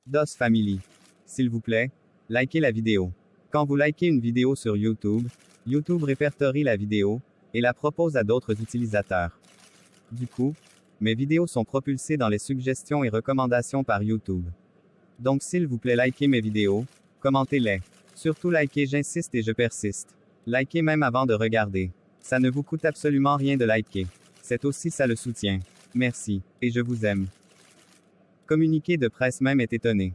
DOS Family. S'il vous plaît, likez la vidéo. Quand vous likez une vidéo sur YouTube, YouTube répertorie la vidéo et la propose à d'autres utilisateurs. Du coup, mes vidéos sont propulsées dans les suggestions et recommandations par YouTube. Donc s'il vous plaît, likez mes vidéos, commentez-les. Surtout likez, j'insiste et je persiste. Likez même avant de regarder. Ça ne vous coûte absolument rien de liker. C'est aussi ça le soutien. Merci, et je vous aime. Communiqué de presse même est étonné.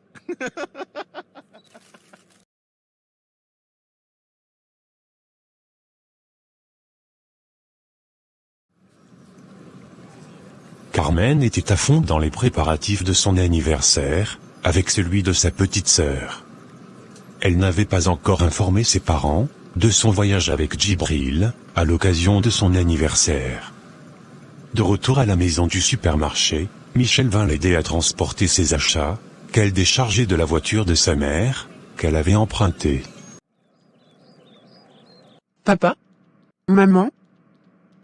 Carmen était à fond dans les préparatifs de son anniversaire, avec celui de sa petite sœur. Elle n'avait pas encore informé ses parents de son voyage avec Djibril, à l'occasion de son anniversaire. De retour à la maison du supermarché, Michel vint l'aider à transporter ses achats, qu'elle déchargeait de la voiture de sa mère, qu'elle avait empruntée. Papa? Maman?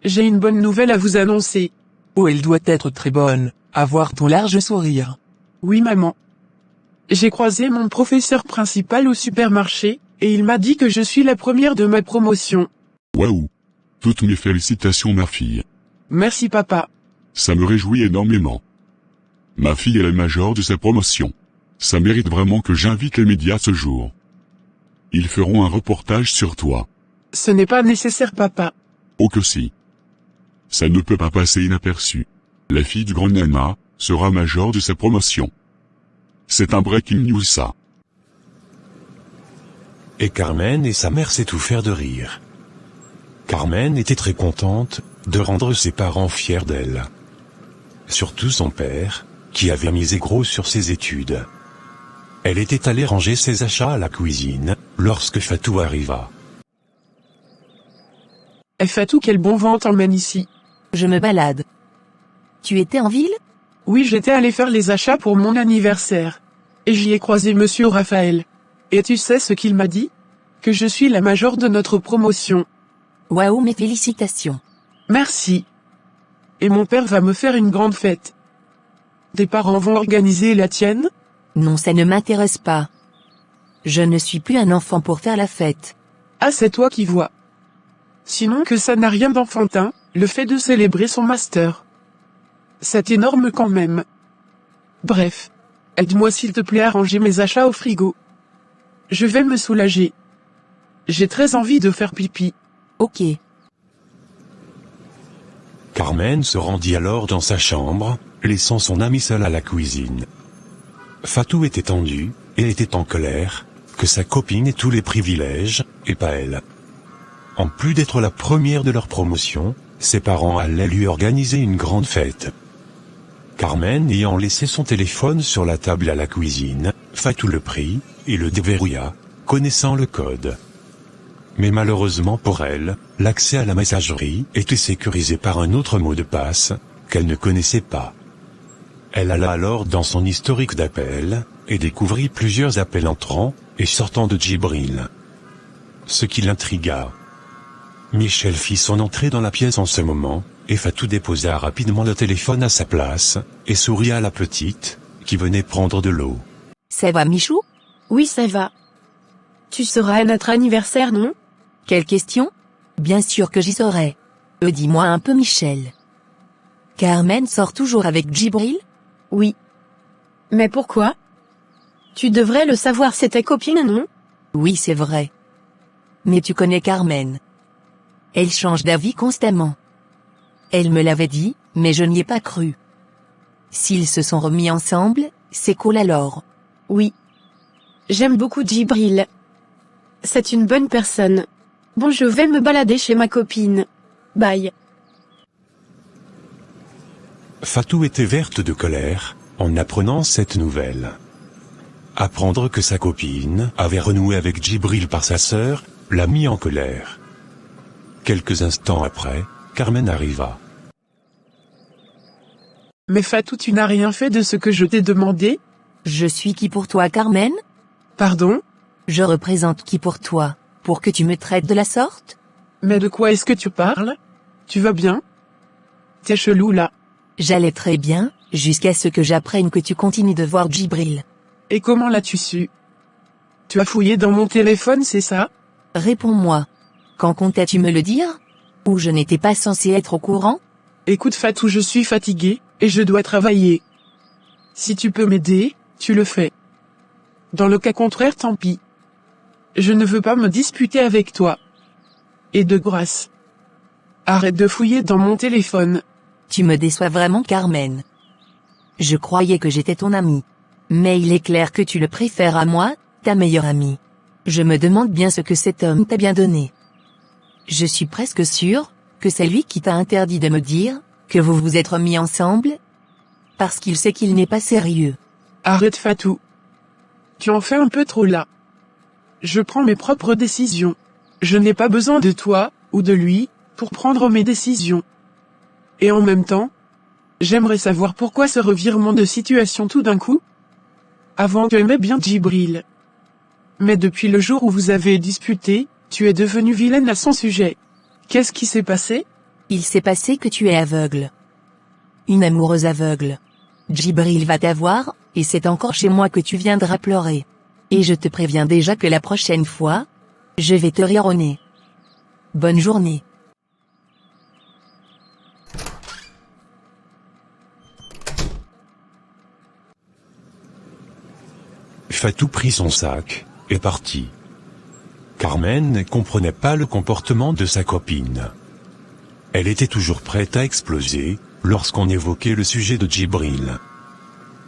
J'ai une bonne nouvelle à vous annoncer. Oh, elle doit être très bonne, à voir ton large sourire. Oui, maman. J'ai croisé mon professeur principal au supermarché, et il m'a dit que je suis la première de ma promotion. Waouh! Toutes mes félicitations, ma fille. Merci, papa. Ça me réjouit énormément. Ma fille est la majeure de sa promotion. Ça mérite vraiment que j'invite les médias ce jour. Ils feront un reportage sur toi. Ce n'est pas nécessaire, papa. Oh que si. Ça ne peut pas passer inaperçu. La fille du grand Nana sera majeure de sa promotion. C'est un breaking news, ça. Et Carmen et sa mère s'étouffèrent de rire. Carmen était très contente de rendre ses parents fiers d'elle. Surtout son père, qui avait misé gros sur ses études. Elle était allée ranger ses achats à la cuisine, lorsque Fatou arriva. Fatou, quel bon vent t'emmène ici. Je me balade. Tu étais en ville? Oui, j'étais allé faire les achats pour mon anniversaire. Et j'y ai croisé monsieur Raphaël. Et tu sais ce qu'il m'a dit? Que je suis la majeure de notre promotion. Waouh, mes félicitations. Merci. Et mon père va me faire une grande fête. Tes parents vont organiser la tienne? Non, ça ne m'intéresse pas. Je ne suis plus un enfant pour faire la fête. Ah, c'est toi qui vois. Sinon que ça n'a rien d'enfantin, le fait de célébrer son master. C'est énorme quand même. Bref. Aide-moi s'il te plaît à ranger mes achats au frigo. Je vais me soulager. J'ai très envie de faire pipi. Ok. Carmen se rendit alors dans sa chambre, laissant son ami seul à la cuisine. Fatou était tendue, et était en colère, que sa copine ait tous les privilèges, et pas elle. En plus d'être la première de leur promotion, ses parents allaient lui organiser une grande fête. Carmen ayant laissé son téléphone sur la table à la cuisine, Fatou le prit, et le déverrouilla, connaissant le code. Mais malheureusement pour elle, l'accès à la messagerie était sécurisé par un autre mot de passe, qu'elle ne connaissait pas. Elle alla alors dans son historique d'appels, et découvrit plusieurs appels entrants, et sortant de Djibril. Ce qui l'intrigua. Michel fit son entrée dans la pièce en ce moment, et Fatou déposa rapidement le téléphone à sa place, et sourit à la petite, qui venait prendre de l'eau. Ça va, Michou? Oui, ça va. Tu seras à notre anniversaire, non? Quelle question? Bien sûr que j'y serai. Dis-moi un peu, Michel. Carmen sort toujours avec Djibril? Oui. Mais pourquoi? Tu devrais le savoir, c'est ta copine, non? Oui, c'est vrai. Mais tu connais Carmen. Elle change d'avis constamment. Elle me l'avait dit, mais je n'y ai pas cru. S'ils se sont remis ensemble, c'est cool alors. Oui. J'aime beaucoup Djibril. C'est une bonne personne. Bon, je vais me balader chez ma copine. Bye. Fatou était verte de colère, en apprenant cette nouvelle. Apprendre que sa copine avait renoué avec Djibril par sa sœur, l'a mis en colère. Quelques instants après, Carmen arriva. Mais Fatou, tu n'as rien fait de ce que je t'ai demandé? Je suis qui pour toi, Carmen? Pardon? Je représente qui pour toi, pour que tu me traites de la sorte? Mais de quoi est-ce que tu parles? Tu vas bien? T'es chelou là. J'allais très bien, jusqu'à ce que j'apprenne que tu continues de voir Djibril. Et comment l'as-tu su? Tu as fouillé dans mon téléphone, c'est ça? Réponds-moi. Quand comptais-tu me le dire? Ou je n'étais pas censé être au courant? Écoute Fatou, je suis fatigué, et je dois travailler. Si tu peux m'aider, tu le fais. Dans le cas contraire, tant pis. Je ne veux pas me disputer avec toi. Et de grâce, arrête de fouiller dans mon téléphone. Tu me déçois vraiment, Carmen. Je croyais que j'étais ton ami. Mais il est clair que tu le préfères à moi, ta meilleure amie. Je me demande bien ce que cet homme t'a bien donné. Je suis presque sûre que c'est lui qui t'a interdit de me dire que vous vous êtes remis ensemble. Parce qu'il sait qu'il n'est pas sérieux. Arrête Fatou. Tu en fais un peu trop là. Je prends mes propres décisions. Je n'ai pas besoin de toi, ou de lui, pour prendre mes décisions. Et en même temps, j'aimerais savoir pourquoi ce revirement de situation tout d'un coup. Avant tu aimais bien Djibril. Mais depuis le jour où vous avez disputé, tu es devenue vilaine à son sujet. Qu'est-ce qui s'est passé? Il s'est passé que tu es aveugle. Une amoureuse aveugle. Djibril va t'avoir, et c'est encore chez moi que tu viendras pleurer. Et je te préviens déjà que la prochaine fois, je vais te rire au nez. Bonne journée. Fatou prit son sac, et partit. Carmen ne comprenait pas le comportement de sa copine. Elle était toujours prête à exploser, lorsqu'on évoquait le sujet de Djibril.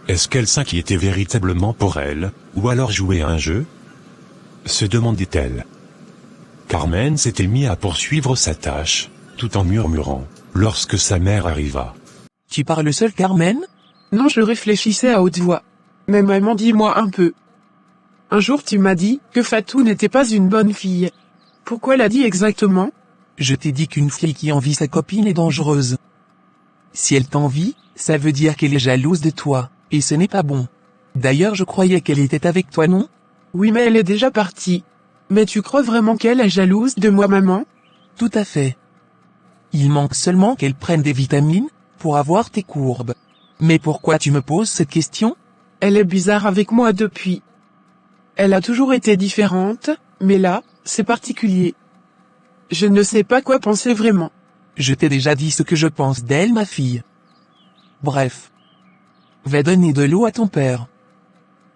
Est-ce qu'elle s'inquiétait véritablement pour elle, ou alors jouait à un jeu? Se demandait-elle. Carmen s'était mis à poursuivre sa tâche, tout en murmurant, lorsque sa mère arriva. Tu parles seul, Carmen? Non, je réfléchissais à haute voix. Mais maman, dis-moi un peu. Un jour tu m'as dit que Fatou n'était pas une bonne fille. Pourquoi l'a dit exactement? Je t'ai dit qu'une fille qui envie sa copine est dangereuse. Si elle t'envie, ça veut dire qu'elle est jalouse de toi, et ce n'est pas bon. D'ailleurs je croyais qu'elle était avec toi, non? Oui, mais elle est déjà partie. Mais tu crois vraiment qu'elle est jalouse de moi, maman? Tout à fait. Il manque seulement qu'elle prenne des vitamines, pour avoir tes courbes. Mais pourquoi tu me poses cette question? Elle est bizarre avec moi depuis. Elle a toujours été différente, mais là, c'est particulier. Je ne sais pas quoi penser vraiment. Je t'ai déjà dit ce que je pense d'elle, ma fille. Bref. Va donner de l'eau à ton père.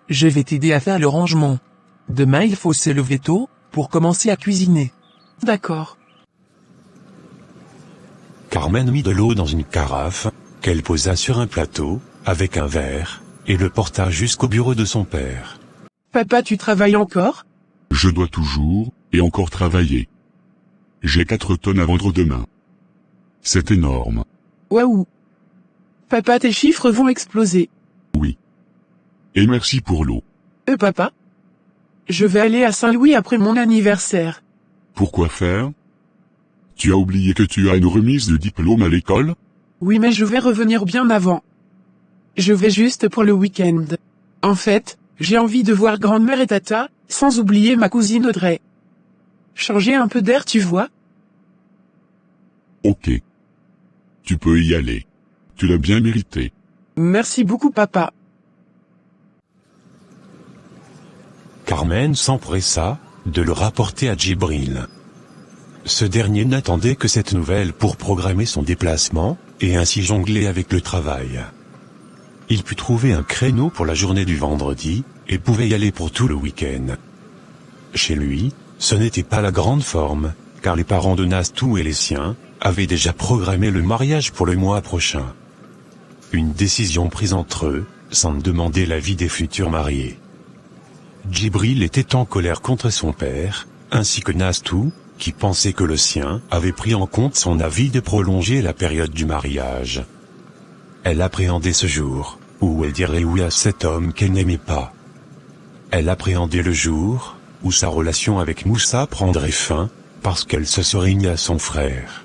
Je vais t'aider à faire le rangement. Demain il faut se lever tôt, pour commencer à cuisiner. D'accord. Carmen mit de l'eau dans une carafe, qu'elle posa sur un plateau, avec un verre, et le porta jusqu'au bureau de son père. Papa, tu travailles encore? Je dois toujours, et encore travailler. J'ai 4 tonnes à vendre demain. C'est énorme. Waouh. Papa, tes chiffres vont exploser. Oui. Et merci pour l'eau. Papa? Je vais aller à Saint-Louis après mon anniversaire. Pourquoi faire? Tu as oublié que tu as une remise de diplôme à l'école? Oui, mais je vais revenir bien avant. Je vais juste pour le week-end. En fait, j'ai envie de voir grand-mère et tata, sans oublier ma cousine Audrey. Changer un peu d'air, tu vois? Ok. Tu peux y aller. Tu l'as bien mérité. Merci beaucoup, papa. Carmen s'empressa de le rapporter à Djibril. Ce dernier n'attendait que cette nouvelle pour programmer son déplacement, et ainsi jongler avec le travail. Il put trouver un créneau pour la journée du vendredi, et pouvait y aller pour tout le week-end. Chez lui, ce n'était pas la grande forme, car les parents de Nastou et les siens avaient déjà programmé le mariage pour le mois prochain. Une décision prise entre eux, sans demander l'avis des futurs mariés. Djibril était en colère contre son père, ainsi que Nastou, qui pensait que le sien avait pris en compte son avis de prolonger la période du mariage. Elle appréhendait ce jour, où elle dirait oui à cet homme qu'elle n'aimait pas. Elle appréhendait le jour, où sa relation avec Moussa prendrait fin, parce qu'elle se serait unie à son frère.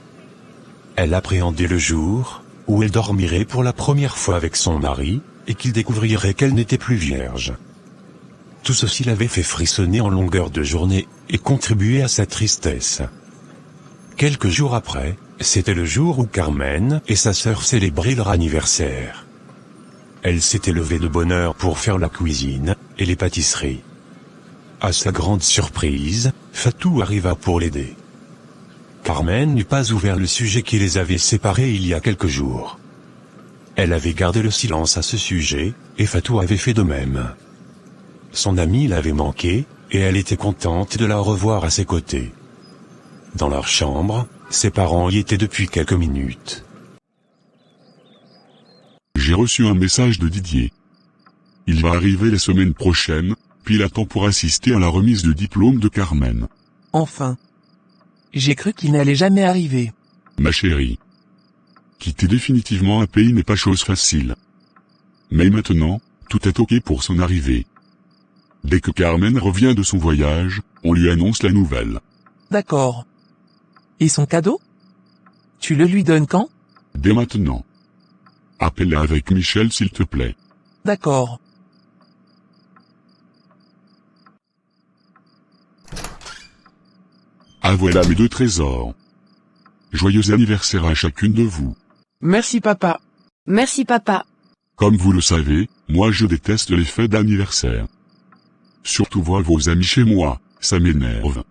Elle appréhendait le jour, où elle dormirait pour la première fois avec son mari, et qu'il découvrirait qu'elle n'était plus vierge. Tout ceci l'avait fait frissonner en longueur de journée, et contribuer à sa tristesse. Quelques jours après, c'était le jour où Carmen et sa sœur célébraient leur anniversaire. Elle s'était levée de bonne heure pour faire la cuisine et les pâtisseries. À sa grande surprise, Fatou arriva pour l'aider. Carmen n'eut pas ouvert le sujet qui les avait séparés il y a quelques jours. Elle avait gardé le silence à ce sujet, et Fatou avait fait de même. Son amie l'avait manqué, et elle était contente de la revoir à ses côtés. Dans leur chambre, ses parents y étaient depuis quelques minutes. J'ai reçu un message de Didier. Il va arriver la semaine prochaine, puis il attend pour assister à la remise de diplôme de Carmen. Enfin. J'ai cru qu'il n'allait jamais arriver. Ma chérie. Quitter définitivement un pays n'est pas chose facile. Mais maintenant, tout est ok pour son arrivée. Dès que Carmen revient de son voyage, on lui annonce la nouvelle. D'accord. Et son cadeau? Tu le lui donnes quand? Dès maintenant. Appelle-la avec Michel s'il te plaît. D'accord. Ah voilà mes deux trésors. Joyeux anniversaire à chacune de vous. Merci papa. Merci papa. Comme vous le savez, moi je déteste les fêtes d'anniversaire. Surtout voir vos amis chez moi, ça m'énerve.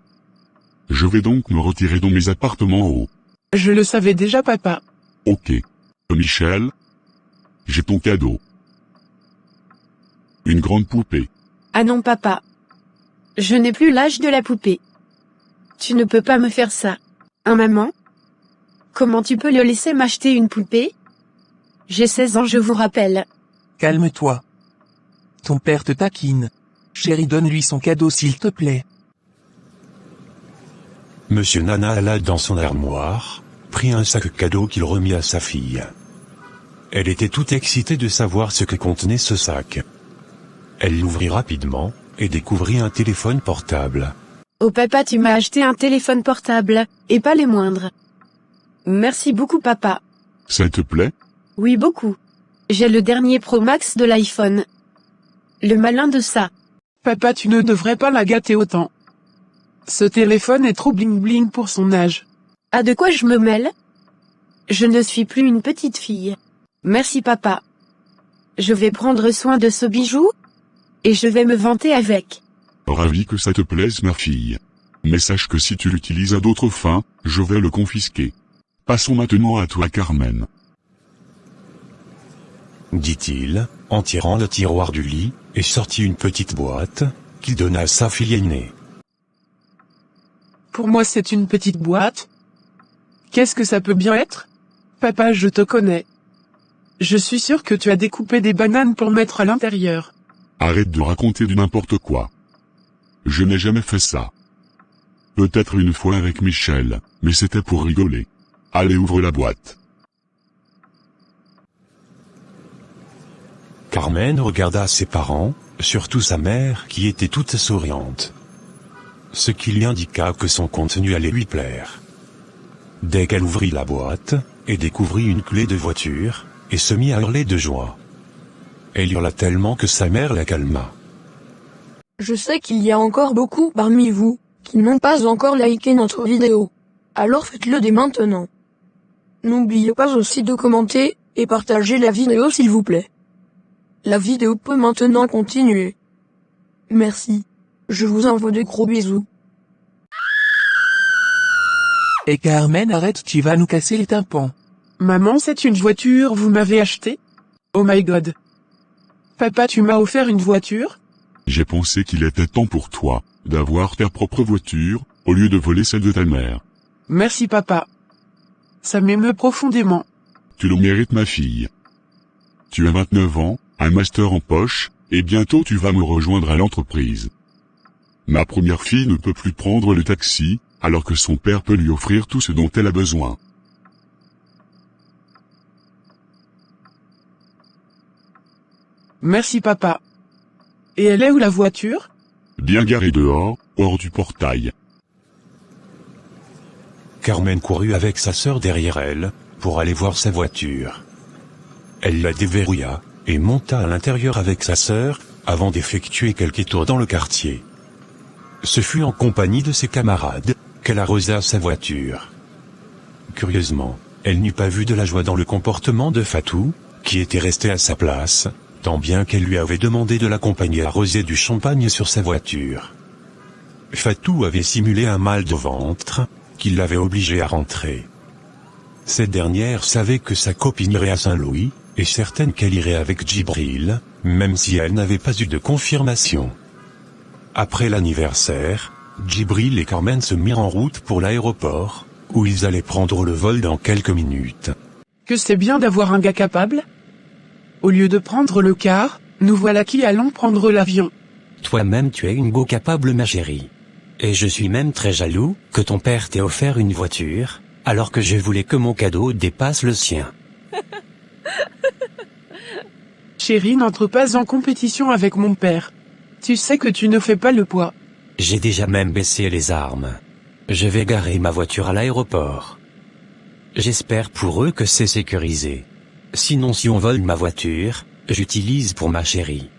Je vais donc me retirer dans mes appartements hauts. Je le savais déjà papa. Ok. Michel, j'ai ton cadeau. Une grande poupée. Ah non papa. Je n'ai plus l'âge de la poupée. Tu ne peux pas me faire ça. Hein maman? Comment tu peux le laisser m'acheter une poupée? J'ai 16 ans je vous rappelle. Calme-toi. Ton père te taquine. Chérie, donne-lui son cadeau s'il te plaît. Monsieur Nana alla dans son armoire, prit un sac cadeau qu'il remit à sa fille. Elle était toute excitée de savoir ce que contenait ce sac. Elle l'ouvrit rapidement, et découvrit un téléphone portable. Oh papa, tu m'as acheté un téléphone portable, et pas les moindres. Merci beaucoup papa. Ça te plaît? Oui beaucoup. J'ai le dernier Pro Max de l'iPhone. Le malin de ça. Papa, tu ne devrais pas la gâter autant. Ce téléphone est trop bling bling pour son âge. Ah de quoi je me mêle? Je ne suis plus une petite fille. Merci papa. Je vais prendre soin de ce bijou, et je vais me vanter avec. Ravi que ça te plaise ma fille. Mais sache que si tu l'utilises à d'autres fins, je vais le confisquer. Passons maintenant à toi Carmen. Dit-il, en tirant le tiroir du lit, et sortit une petite boîte, qu'il donna à sa fille aînée. Pour moi c'est une petite boîte. Qu'est-ce que ça peut bien être? Papa, je te connais. Je suis sûr que tu as découpé des bananes pour mettre à l'intérieur. Arrête de raconter du n'importe quoi. Je n'ai jamais fait ça. Peut-être une fois avec Michel, mais c'était pour rigoler. Allez, ouvre la boîte. Carmen regarda ses parents, surtout sa mère qui était toute souriante. Ce qui lui indiqua que son contenu allait lui plaire. Dès qu'elle ouvrit la boîte, et découvrit une clé de voiture, et se mit à hurler de joie. Elle hurla tellement que sa mère la calma. Je sais qu'il y a encore beaucoup parmi vous, qui n'ont pas encore liké notre vidéo. Alors faites-le dès maintenant. N'oubliez pas aussi de commenter, et partager la vidéo s'il vous plaît. La vidéo peut maintenant continuer. Merci. Je vous envoie de gros bisous. Et Carmen, arrête, tu vas nous casser les tympans. Maman, c'est une voiture vous m'avez achetée? Oh my god. Papa, tu m'as offert une voiture? J'ai pensé qu'il était temps pour toi, d'avoir ta propre voiture, au lieu de voler celle de ta mère. Merci papa. Ça m'émeut profondément. Tu le mérites ma fille. Tu as 29 ans, un master en poche, et bientôt tu vas me rejoindre à l'entreprise. Ma première fille ne peut plus prendre le taxi, alors que son père peut lui offrir tout ce dont elle a besoin. Merci papa. Et elle est où la voiture? Bien garée dehors, hors du portail. Carmen courut avec sa sœur derrière elle, pour aller voir sa voiture. Elle la déverrouilla, et monta à l'intérieur avec sa sœur, avant d'effectuer quelques tours dans le quartier. Ce fut en compagnie de ses camarades, qu'elle arrosa sa voiture. Curieusement, elle n'eut pas vu de la joie dans le comportement de Fatou, qui était restée à sa place, tant bien qu'elle lui avait demandé de l'accompagner à arroser du champagne sur sa voiture. Fatou avait simulé un mal de ventre, qui l'avait obligé à rentrer. Cette dernière savait que sa copine irait à Saint-Louis, et certaine qu'elle irait avec Djibril, même si elle n'avait pas eu de confirmation. Après l'anniversaire, Djibril et Carmen se mirent en route pour l'aéroport, où ils allaient prendre le vol dans quelques minutes. Que c'est bien d'avoir un gars capable. Au lieu de prendre le car, nous voilà qui allons prendre l'avion. Toi-même tu es une go capable ma chérie. Et je suis même très jaloux que ton père t'ait offert une voiture, alors que je voulais que mon cadeau dépasse le sien. Chérie, n'entre pas en compétition avec mon père. Tu sais que tu ne fais pas le poids. J'ai déjà même baissé les armes. Je vais garer ma voiture à l'aéroport. J'espère pour eux que c'est sécurisé. Sinon si on vole ma voiture, j'utilise pour ma chérie.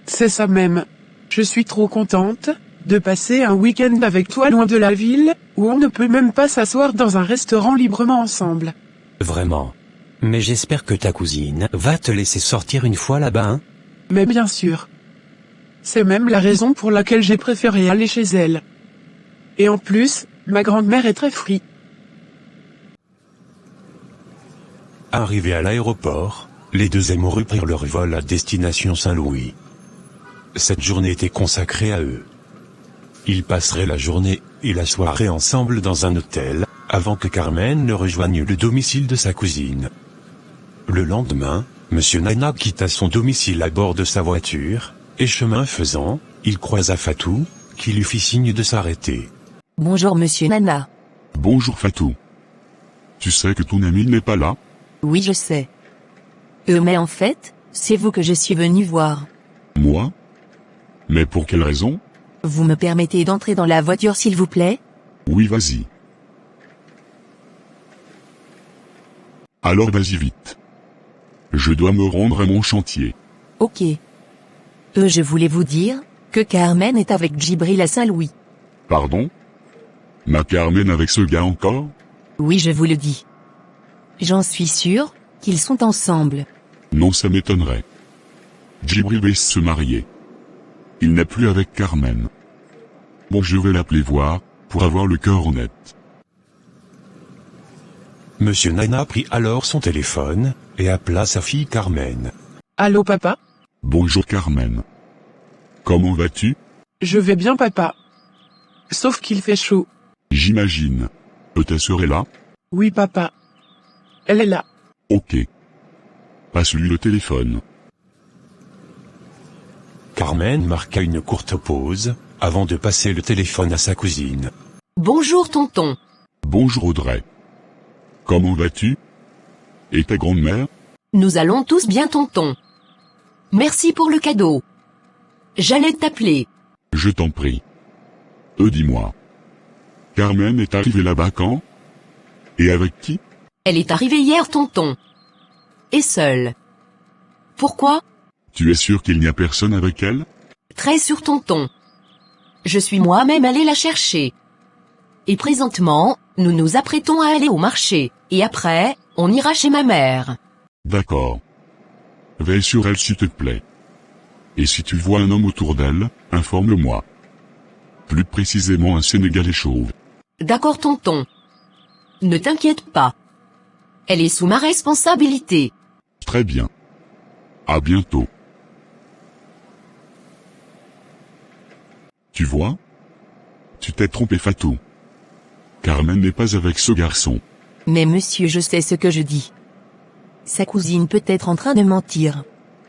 C'est ça même. Je suis trop contente de passer un week-end avec toi loin de la ville, où on ne peut même pas s'asseoir dans un restaurant librement ensemble. Vraiment. Mais j'espère que ta cousine va te laisser sortir une fois là-bas, hein? Mais bien sûr. C'est même la raison pour laquelle j'ai préféré aller chez elle. Et en plus, ma grand-mère est très free. Arrivés à l'aéroport, les deux amoureux prirent leur vol à destination Saint-Louis. Cette journée était consacrée à eux. Ils passeraient la journée et la soirée ensemble dans un hôtel, avant que Carmen ne rejoigne le domicile de sa cousine. Le lendemain, Monsieur Nana quitta son domicile à bord de sa voiture, et chemin faisant, il croisa Fatou, qui lui fit signe de s'arrêter. Bonjour Monsieur Nana. Bonjour Fatou. Tu sais que ton ami n'est pas là? Oui, je sais. Mais en fait, c'est vous que je suis venu voir. Moi? Mais pour quelle raison? Vous me permettez d'entrer dans la voiture s'il vous plaît? Oui, vas-y. Alors vas-y vite. Je dois me rendre à mon chantier. Ok. Je voulais vous dire que Carmen est avec Djibril à Saint-Louis. Pardon? Ma Carmen avec ce gars encore? Oui, je vous le dis. J'en suis sûr qu'ils sont ensemble. Non, ça m'étonnerait. Djibril va se marier. Il n'est plus avec Carmen. Bon, je vais l'appeler voir, pour avoir le cœur net. Monsieur Nana prit alors son téléphone, et appela sa fille Carmen. Allô papa? Bonjour Carmen. Comment vas-tu? Je vais bien papa. Sauf qu'il fait chaud. J'imagine. Ta sœur est là? Oui papa. Elle est là. Ok. Passe-lui le téléphone. Carmen marqua une courte pause, avant de passer le téléphone à sa cousine. Bonjour tonton. Bonjour Audrey. Comment vas-tu? Et ta grand-mère? Nous allons tous bien tonton. Merci pour le cadeau. J'allais t'appeler. Je t'en prie. Dis-moi. Carmen est arrivée là-bas quand? Et avec qui? Elle est arrivée hier tonton. Et seule. Pourquoi? Tu es sûr qu'il n'y a personne avec elle? Très sûr tonton. Je suis moi-même allée la chercher. Et présentement, nous nous apprêtons à aller au marché, et après, on ira chez ma mère. D'accord. Veille sur elle s'il te plaît. Et si tu vois un homme autour d'elle, informe-moi. Plus précisément un Sénégalais chauve. D'accord tonton. Ne t'inquiète pas. Elle est sous ma responsabilité. Très bien. À bientôt. Tu vois? Tu t'es trompé Fatou. Carmen n'est pas avec ce garçon. Mais monsieur, je sais ce que je dis. Sa cousine peut être en train de mentir.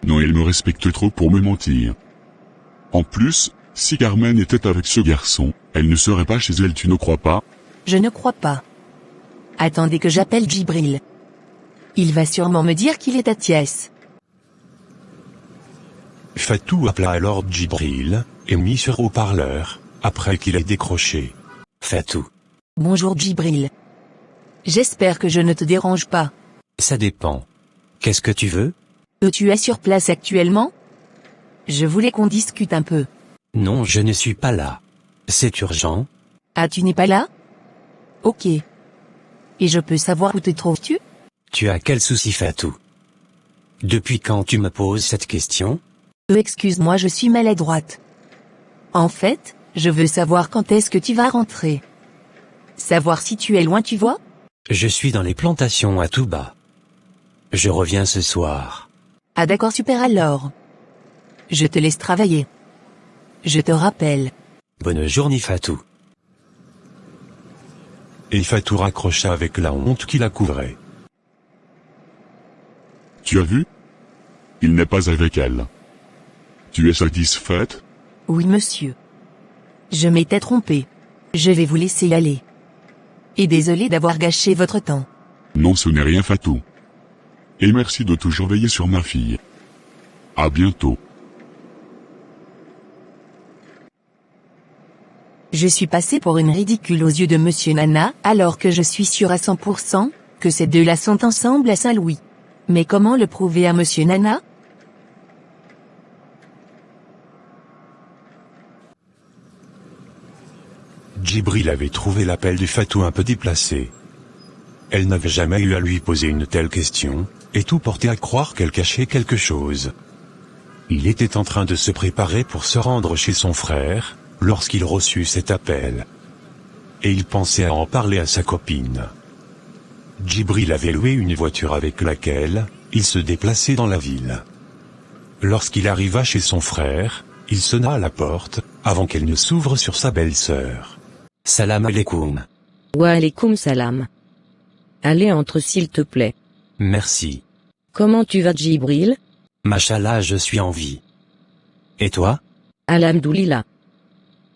Non, elle me respecte trop pour me mentir. En plus, si Carmen était avec ce garçon, elle ne serait pas chez elle, tu ne crois pas? Je ne crois pas. Attendez que j'appelle Djibril. Il va sûrement me dire qu'il est à Thiès. Fatou appela alors Djibril, et mit sur haut-parleur, après qu'il ait décroché. Fatou. Bonjour Djibril. J'espère que je ne te dérange pas. Ça dépend. Qu'est-ce que tu veux? Tu es sur place actuellement? Je voulais qu'on discute un peu. Non, je ne suis pas là. C'est urgent? Ah, tu n'es pas là? Ok. Et je peux savoir où te trouves-tu? Tu as quel souci Fatou? Depuis quand tu me poses cette question? Excuse-moi, je suis maladroite. En fait, je veux savoir quand est-ce que tu vas rentrer. Savoir si tu es loin, tu vois? Je suis dans les plantations à tout bas. Je reviens ce soir. Ah d'accord, super alors. Je te laisse travailler. Je te rappelle. Bonne journée Fatou. Et Fatou raccrocha avec la honte qui la couvrait. Tu as vu? Il n'est pas avec elle. Tu es satisfaite? Oui monsieur. Je m'étais trompée. Je vais vous laisser aller. Et désolé d'avoir gâché votre temps. Non, ce n'est rien Fatou. Et merci de toujours veiller sur ma fille. À bientôt. Je suis passée pour une ridicule aux yeux de Monsieur Nana, alors que je suis sûre à 100% que ces deux-là sont ensemble à Saint-Louis. Mais comment le prouver à Monsieur Nana? Djibril avait trouvé l'appel de Fatou un peu déplacé. Elle n'avait jamais eu à lui poser une telle question, et tout portait à croire qu'elle cachait quelque chose. Il était en train de se préparer pour se rendre chez son frère, lorsqu'il reçut cet appel. Et il pensait à en parler à sa copine. Djibril avait loué une voiture avec laquelle il se déplaçait dans la ville. Lorsqu'il arriva chez son frère, il sonna à la porte, avant qu'elle ne s'ouvre sur sa belle-sœur. Salam alaikum. Wa alaikum salam. Allez, entre s'il te plaît. Merci. Comment tu vas Djibril? Machallah, je suis en vie. Et toi? Alhamdoulilah.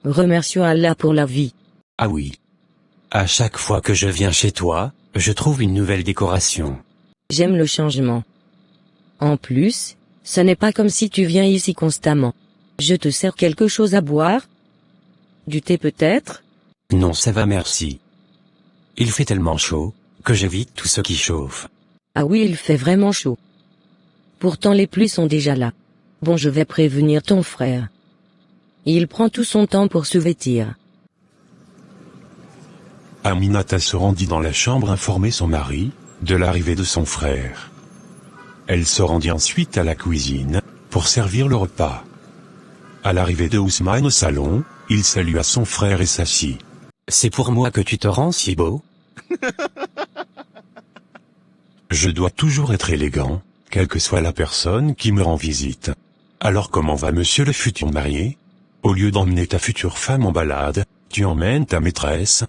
Remercions Allah pour la vie. Ah oui. À chaque fois que je viens chez toi, je trouve une nouvelle décoration. J'aime le changement. En plus, ce n'est pas comme si tu viens ici constamment. Je te sers quelque chose à boire? Du thé peut-être? Non, ça va merci. Il fait tellement chaud, que j'évite tout ce qui chauffe. Ah oui, il fait vraiment chaud. Pourtant les pluies sont déjà là. Bon, je vais prévenir ton frère. Il prend tout son temps pour se vêtir. Aminata se rendit dans la chambre informer son mari de l'arrivée de son frère. Elle se rendit ensuite à la cuisine pour servir le repas. À l'arrivée de Ousmane au salon, il salua son frère et s'assit. C'est pour moi que tu te rends si beau? Je dois toujours être élégant, quelle que soit la personne qui me rend visite. Alors comment va monsieur le futur marié? Au lieu d'emmener ta future femme en balade, tu emmènes ta maîtresse.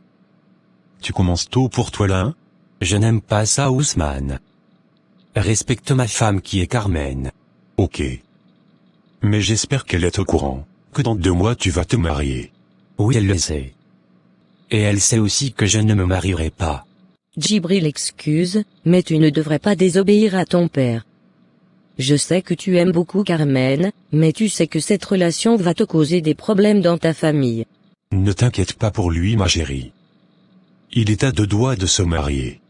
Tu commences tôt pour toi là? Je n'aime pas ça Ousmane. Respecte ma femme qui est Carmen. Ok. Mais j'espère qu'elle est au courant, que dans 2 mois tu vas te marier. Oui, elle le sait. Et elle sait aussi que je ne me marierai pas. Djibril, excuse, mais tu ne devrais pas désobéir à ton père. Je sais que tu aimes beaucoup Carmen, mais tu sais que cette relation va te causer des problèmes dans ta famille. Ne t'inquiète pas pour lui ma chérie. Il est à 2 doigts de se marier.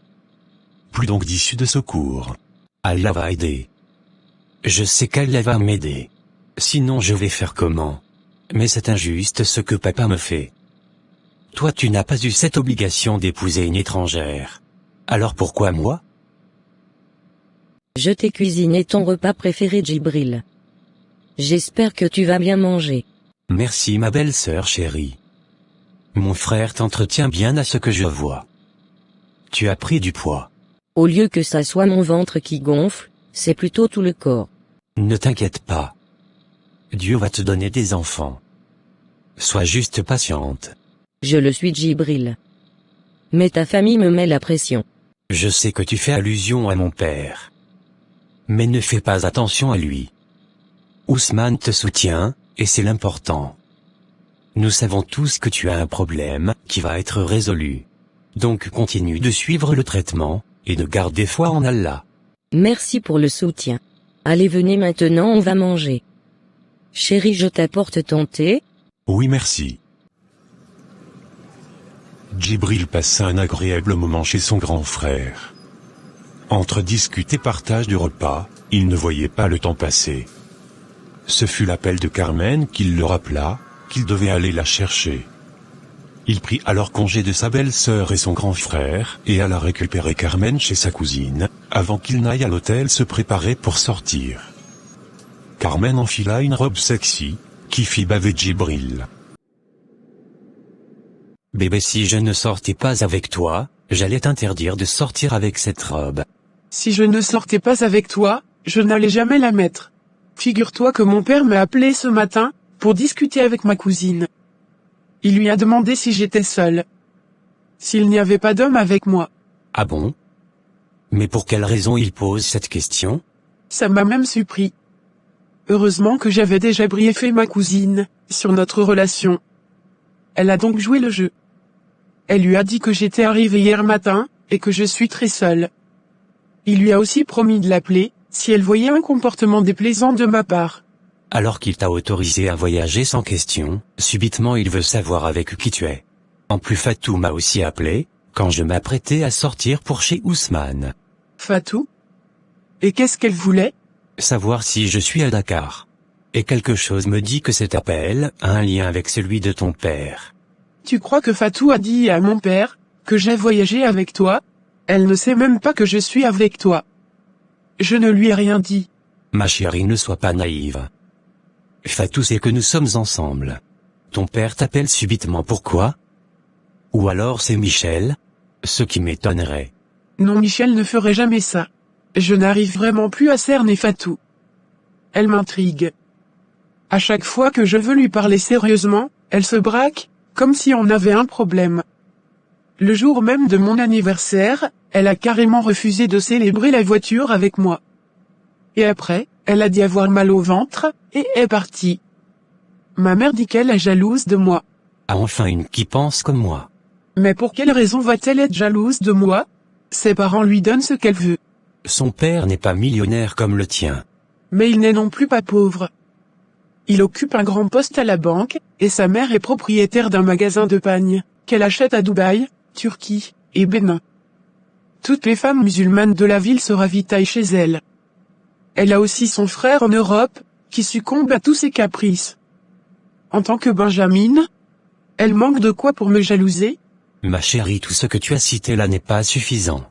Plus donc d'issue de secours. Allah va aider. Je sais qu'Allah va m'aider. Sinon je vais faire comment? Mais c'est injuste ce que papa me fait. Toi tu n'as pas eu cette obligation d'épouser une étrangère. Alors pourquoi moi? Je t'ai cuisiné ton repas préféré Djibril. J'espère que tu vas bien manger. Merci ma belle-sœur chérie. Mon frère t'entretient bien à ce que je vois. Tu as pris du poids. Au lieu que ça soit mon ventre qui gonfle, c'est plutôt tout le corps. Ne t'inquiète pas. Dieu va te donner des enfants. Sois juste patiente. Je le suis Djibril. Mais ta famille me met la pression. Je sais que tu fais allusion à mon père. Mais ne fais pas attention à lui. Ousmane te soutient, et c'est l'important. Nous savons tous que tu as un problème, qui va être résolu. Donc continue de suivre le traitement, et de garder foi en Allah. Merci pour le soutien. Allez venez maintenant on va manger. Chérie je t'apporte ton thé? Oui merci. Djibril passa un agréable moment chez son grand frère. Entre discute et partage du repas, il ne voyait pas le temps passer. Ce fut l'appel de Carmen qui le rappela, qu'il devait aller la chercher. Il prit alors congé de sa belle-sœur et son grand frère, et alla récupérer Carmen chez sa cousine, avant qu'il n'aille à l'hôtel se préparer pour sortir. Carmen enfila une robe sexy, qui fit baver Djibril. Bébé, si je ne sortais pas avec toi, j'allais t'interdire de sortir avec cette robe. Si je ne sortais pas avec toi, je n'allais jamais la mettre. Figure-toi que mon père m'a appelé ce matin, pour discuter avec ma cousine. Il lui a demandé si j'étais seule. S'il n'y avait pas d'homme avec moi. Ah bon? Mais pour quelle raison il pose cette question? Ça m'a même surpris. Heureusement que j'avais déjà briefé ma cousine, sur notre relation. Elle a donc joué le jeu. Elle lui a dit que j'étais arrivée hier matin, et que je suis très seule. Il lui a aussi promis de l'appeler, si elle voyait un comportement déplaisant de ma part. Alors qu'il t'a autorisé à voyager sans question, subitement il veut savoir avec qui tu es. En plus Fatou m'a aussi appelé, quand je m'apprêtais à sortir pour chez Ousmane. Fatou? Et qu'est-ce qu'elle voulait? Savoir si je suis à Dakar. Et quelque chose me dit que cet appel a un lien avec celui de ton père. Tu crois que Fatou a dit à mon père, que j'ai voyagé avec toi? Elle ne sait même pas que je suis avec toi. Je ne lui ai rien dit. Ma chérie, ne sois pas naïve. Fatou sait que nous sommes ensemble. Ton père t'appelle subitement, pourquoi? Ou alors c'est Michel? Ce qui m'étonnerait. Non, Michel ne ferait jamais ça. Je n'arrive vraiment plus à cerner Fatou. Elle m'intrigue. À chaque fois que je veux lui parler sérieusement, elle se braque, comme si on avait un problème. Le jour même de mon anniversaire, elle a carrément refusé de célébrer la voiture avec moi. Et après, elle a dit avoir mal au ventre, et est partie. Ma mère dit qu'elle est jalouse de moi. Ah, enfin une qui pense comme moi. Mais pour quelle raison va-t-elle être jalouse de moi? Ses parents lui donnent ce qu'elle veut. Son père n'est pas millionnaire comme le tien. Mais il n'est non plus pas pauvre. Il occupe un grand poste à la banque, et sa mère est propriétaire d'un magasin de pagnes, qu'elle achète à Dubaï, Turquie, et Bénin. Toutes les femmes musulmanes de la ville se ravitaillent chez elle. Elle a aussi son frère en Europe, qui succombe à tous ses caprices. En tant que Benjamin, elle manque de quoi pour me jalouser? Ma chérie, tout ce que tu as cité là n'est pas suffisant.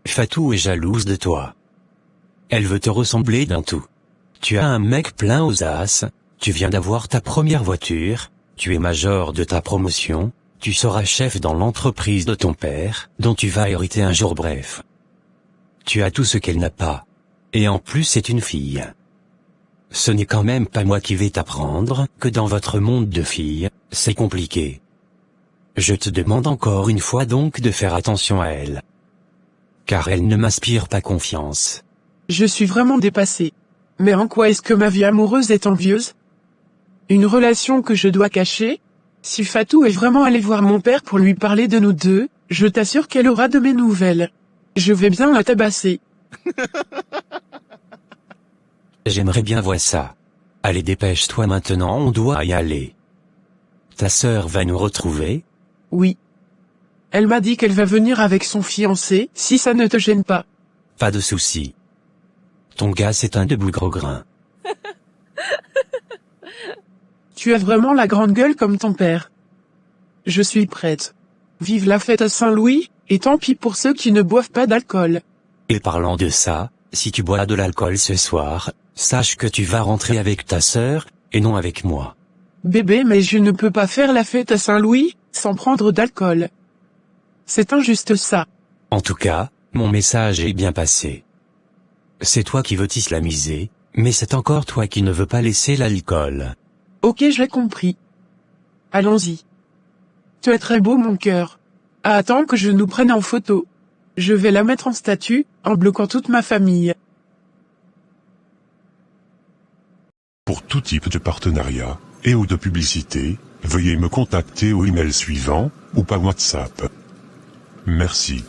Fatou est jalouse de toi. Elle veut te ressembler d'un tout. Tu as un mec plein aux as, tu viens d'avoir ta première voiture, tu es major de ta promotion, tu seras chef dans l'entreprise de ton père, dont tu vas hériter un jour, bref. Tu as tout ce qu'elle n'a pas. Et en plus c'est une fille. Ce n'est quand même pas moi qui vais t'apprendre que dans votre monde de filles, c'est compliqué. Je te demande encore une fois donc de faire attention à elle. Car elle ne m'inspire pas confiance. Je suis vraiment dépassée. Mais en quoi est-ce que ma vie amoureuse est envieuse? Une relation que je dois cacher? Si Fatou est vraiment allée voir mon père pour lui parler de nous deux, je t'assure qu'elle aura de mes nouvelles. Je vais bien la tabasser. J'aimerais bien voir ça. Allez, dépêche-toi maintenant, on doit y aller. Ta sœur va nous retrouver? Oui. Elle m'a dit qu'elle va venir avec son fiancé, si ça ne te gêne pas. Pas de souci. Ton gars c'est un debout gros grain. Tu as vraiment la grande gueule comme ton père. Je suis prête. Vive la fête à Saint-Louis, et tant pis pour ceux qui ne boivent pas d'alcool. Et parlant de ça, si tu bois de l'alcool ce soir, sache que tu vas rentrer avec ta sœur, et non avec moi. Bébé, mais je ne peux pas faire la fête à Saint-Louis, sans prendre d'alcool. C'est injuste ça. En tout cas, mon message est bien passé. C'est toi qui veux t'islamiser, mais c'est encore toi qui ne veux pas laisser l'alcool. Ok, j'ai compris. Allons-y. Tu es très beau, mon cœur. Attends que je nous prenne en photo. Je vais la mettre en statut, en bloquant toute ma famille. Pour tout type de partenariat, et ou de publicité, veuillez me contacter au email suivant, ou par WhatsApp. Merci.